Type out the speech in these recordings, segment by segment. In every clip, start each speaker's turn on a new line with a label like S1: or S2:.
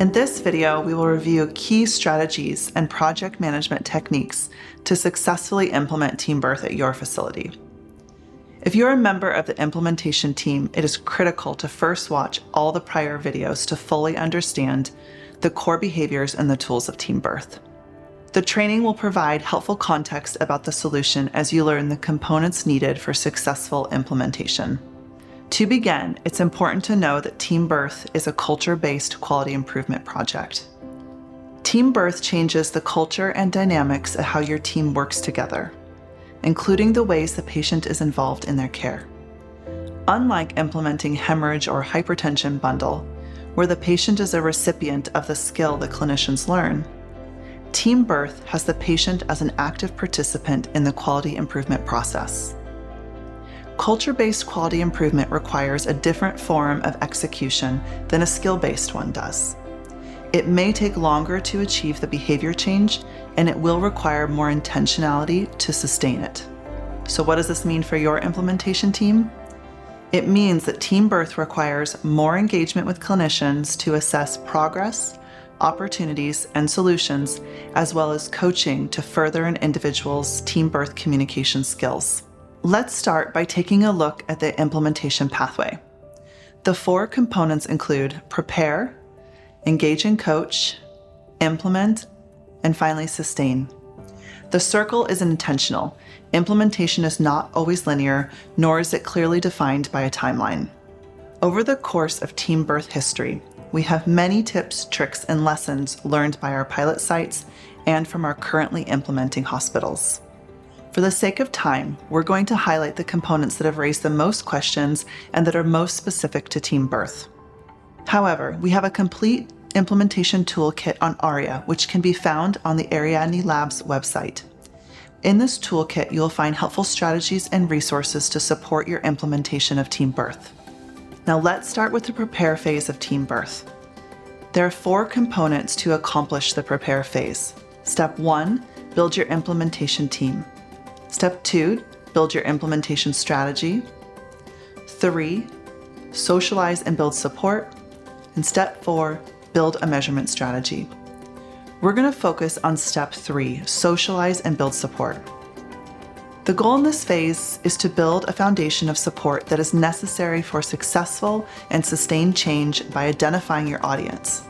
S1: In this video, we will review key strategies and project management techniques to successfully implement TeamBirth at your facility. If you're a member of the implementation team, it is critical to first watch all the prior videos to fully understand the core behaviors and the tools of TeamBirth. The training will provide helpful context about the solution as you learn the components needed for successful implementation. To begin, it's important to know that TeamBirth is a culture-based quality improvement project. TeamBirth changes the culture and dynamics of how your team works together, including the ways the patient is involved in their care. Unlike implementing hemorrhage or hypertension bundle, where the patient is a recipient of the skill the clinicians learn, TeamBirth has the patient as an active participant in the quality improvement process. Culture-based quality improvement requires a different form of execution than a skill-based one does. It may take longer to achieve the behavior change, and it will require more intentionality to sustain it. So what does this mean for your implementation team? It means that TeamBirth requires more engagement with clinicians to assess progress, opportunities, and solutions, as well as coaching to further an individual's TeamBirth communication skills. Let's start by taking a look at the implementation pathway. The 4 components include prepare, engage and coach, implement, and finally sustain. The circle is intentional. Implementation is not always linear, nor is it clearly defined by a timeline. Over the course of TeamBirth history, we have many tips, tricks, and lessons learned by our pilot sites and from our currently implementing hospitals. For the sake of time, we're going to highlight the components that have raised the most questions and that are most specific to TeamBirth. However, we have a complete implementation toolkit on ARIA, which can be found on the Ariadne Labs website. In this toolkit, you'll find helpful strategies and resources to support your implementation of TeamBirth. Now let's start with the prepare phase of TeamBirth. There are 4 components to accomplish the prepare phase. Step 1, build your implementation team. Step 2, build your implementation strategy. 3, socialize and build support. And step 4, build a measurement strategy. We're going to focus on step 3, socialize and build support. The goal in this phase is to build a foundation of support that is necessary for successful and sustained change by identifying your audience,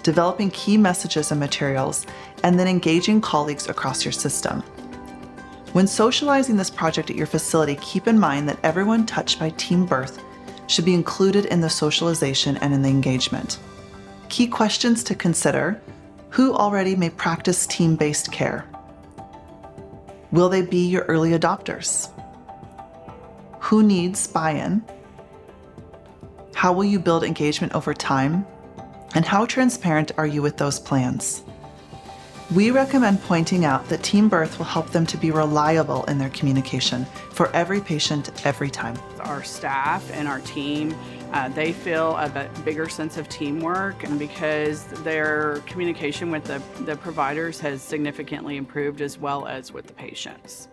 S1: developing key messages and materials, and then engaging colleagues across your system. When socializing this project at your facility, keep in mind that everyone touched by TeamBirth should be included in the socialization and in the engagement. Key questions to consider: who already may practice team-based care? Will they be your early adopters? Who needs buy-in? How will you build engagement over time? And how transparent are you with those plans? We recommend pointing out that TeamBirth will help them to be reliable in their communication for every patient, every time.
S2: Our staff and our team, they feel a bigger sense of teamwork, and because their communication with the providers has significantly improved, as well as with the patients.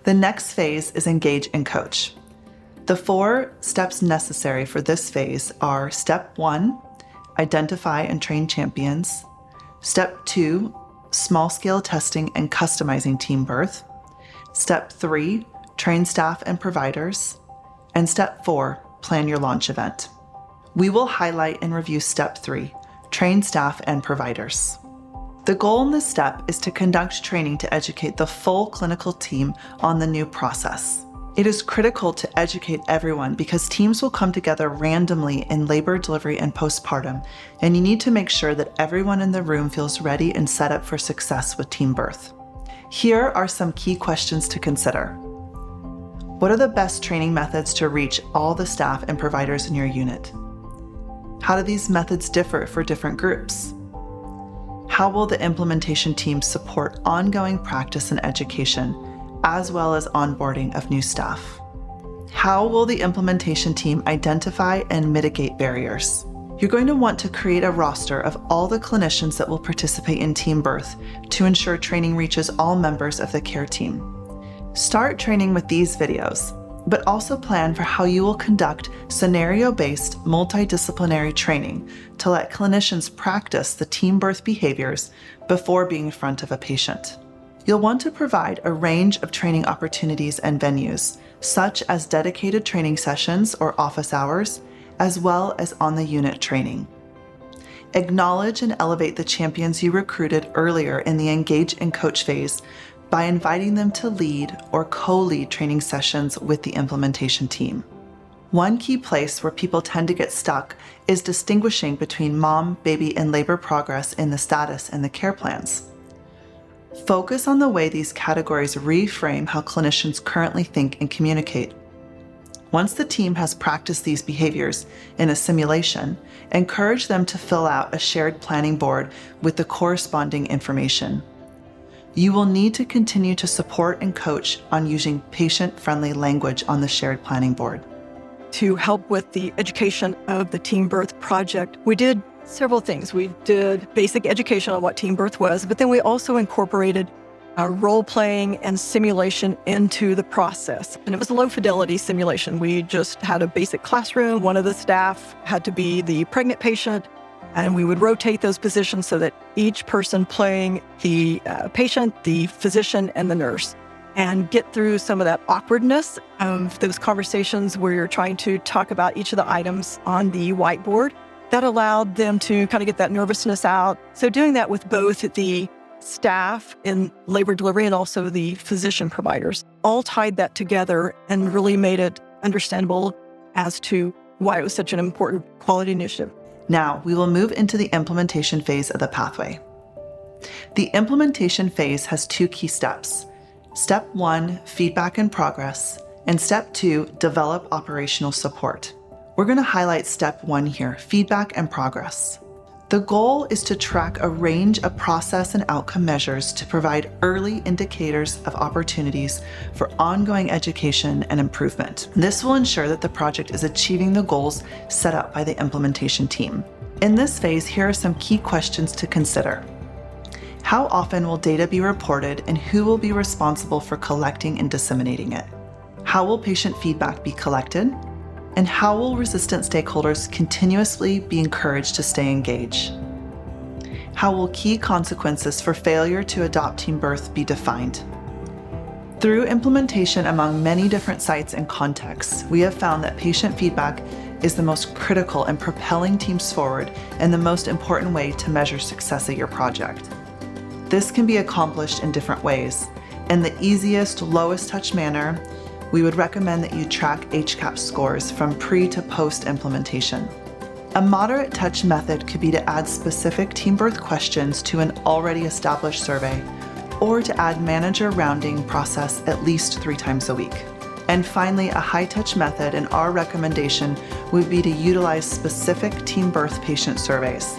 S1: The next phase is engage and coach. The 4 steps necessary for this phase are: step 1, identify and train champions. Step 2, small-scale testing and customizing TeamBirth. Step 3, train staff and providers. And step 4, plan your launch event. We will highlight and review step 3, train staff and providers. The goal in this step is to conduct training to educate the full clinical team on the new process. It is critical to educate everyone because teams will come together randomly in labor, delivery, and postpartum, and you need to make sure that everyone in the room feels ready and set up for success with TeamBirth. Here are some key questions to consider. What are the best training methods to reach all the staff and providers in your unit? How do these methods differ for different groups? How will the implementation team support ongoing practice and education, as well as onboarding of new staff? How will the implementation team identify and mitigate barriers? You're going to want to create a roster of all the clinicians that will participate in TeamBirth to ensure training reaches all members of the care team. Start training with these videos. but also plan for how you will conduct scenario-based multidisciplinary training to let clinicians practice the team birth behaviors before being in front of a patient. You'll want to provide a range of training opportunities and venues, such as dedicated training sessions or office hours, as well as on-the-unit training. Acknowledge and elevate the champions you recruited earlier in the engage and coach phase by inviting them to lead or co-lead training sessions with the implementation team. One key place where people tend to get stuck is distinguishing between mom, baby, and labor progress in the status and the care plans. Focus on the way these categories reframe how clinicians currently think and communicate. Once the team has practiced these behaviors in a simulation, encourage them to fill out a shared planning board with the corresponding information. You will need to continue to support and coach on using patient-friendly language on the shared planning board.
S3: To help with the education of the TeamBirth project, we did several things. We did basic education on what TeamBirth was, but then we also incorporated role-playing and simulation into the process. And it was a low-fidelity simulation. We just had a basic classroom. One of the staff had to be the pregnant patient, and we would rotate those positions so that each person playing the patient, the physician, and the nurse, and get through some of that awkwardness of those conversations where you're trying to talk about each of the items on the whiteboard. That allowed them to kind of get that nervousness out. So doing that with both the staff in labor delivery and also the physician providers all tied that together and really made it understandable as to why it was such an important quality initiative.
S1: Now, we will move into the implementation phase of the pathway. The implementation phase has two key steps. Step 1, feedback and progress, and Step 2, develop operational support. We're going to highlight Step 1 here, feedback and progress. The goal is to track a range of process and outcome measures to provide early indicators of opportunities for ongoing education and improvement. This will ensure that the project is achieving the goals set up by the implementation team. In this phase, here are some key questions to consider. How often will data be reported and who will be responsible for collecting and disseminating it? How will patient feedback be collected? And how will resistant stakeholders continuously be encouraged to stay engaged? How will key consequences for failure to adopt TeamBirth be defined? Through implementation among many different sites and contexts, we have found that patient feedback is the most critical in propelling teams forward and the most important way to measure success at your project. This can be accomplished in different ways. In the easiest, lowest touch manner, we would recommend that you track HCAHPS scores from pre to post implementation. A moderate touch method could be to add specific TeamBirth questions to an already established survey, or to add manager rounding process at least 3 times a week. And finally, a high touch method in our recommendation would be to utilize specific TeamBirth patient surveys.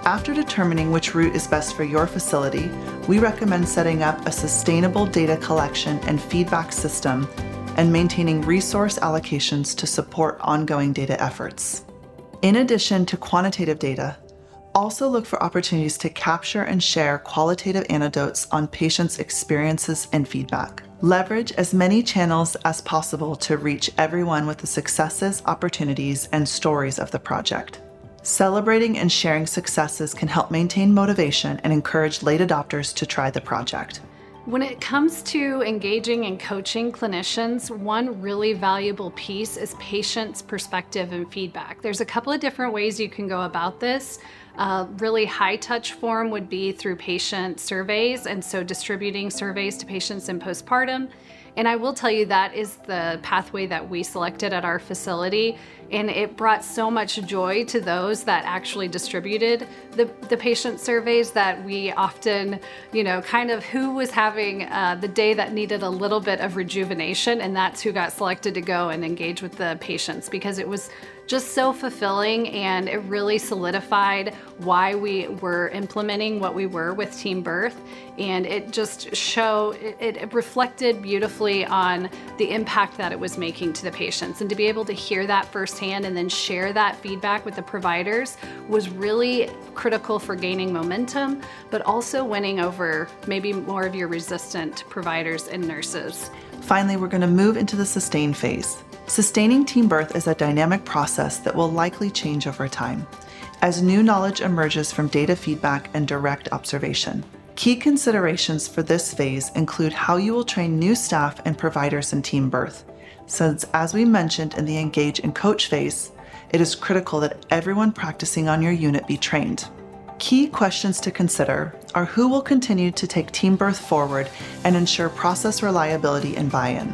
S1: After determining which route is best for your facility, we recommend setting up a sustainable data collection and feedback system and maintaining resource allocations to support ongoing data efforts. In addition to quantitative data, also look for opportunities to capture and share qualitative anecdotes on patients' experiences and feedback. Leverage as many channels as possible to reach everyone with the successes, opportunities, and stories of the project. Celebrating and sharing successes can help maintain motivation and encourage late adopters to try the project.
S4: When it comes to engaging and coaching clinicians, one really valuable piece is patients' perspective and feedback. There's a couple of different ways you can go about this. Really high touch form would be through patient surveys, and so distributing surveys to patients in postpartum. And I will tell you that is the pathway that we selected at our facility, and it brought so much joy to those that actually distributed the patient surveys that we often, kind of who was having the day that needed a little bit of rejuvenation, and that's who got selected to go and engage with the patients, because it was just so fulfilling, and it really solidified why we were implementing what we were with TeamBirth. And it just it reflected beautifully on the impact that it was making to the patients. And to be able to hear that firsthand and then share that feedback with the providers was really critical for gaining momentum, but also winning over maybe more of your resistant providers and nurses.
S1: Finally, we're going to move into the sustain phase. Sustaining team birth is a dynamic process that will likely change over time as new knowledge emerges from data feedback and direct observation. Key considerations for this phase include how you will train new staff and providers in team birth, since, as we mentioned in the engage and coach phase, it is critical that everyone practicing on your unit be trained. Key questions to consider are who will continue to take team birth forward and ensure process reliability and buy-in.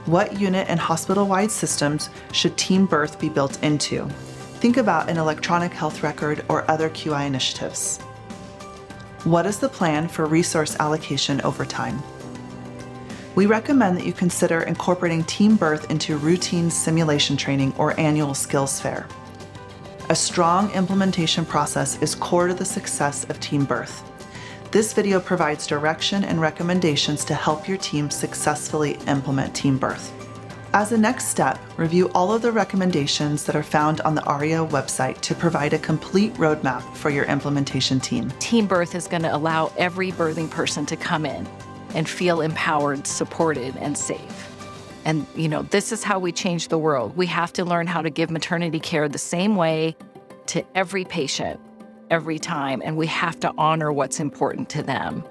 S1: What unit and hospital-wide systems should team birth be built into? Think about an electronic health record or other QI initiatives. What is the plan for resource allocation over time? We recommend that you consider incorporating team birth into routine simulation training or annual skills fair. A strong implementation process is core to the success of team birth. This video provides direction and recommendations to help your team successfully implement team birth. As a next step, review all of the recommendations that are found on the ARIA website to provide a complete roadmap for your implementation team.
S5: Team birth is going to allow every birthing person to come in and feel empowered, supported, and safe. And, this is how we change the world. We have to learn how to give maternity care the same way to every patient, every time, and we have to honor what's important to them.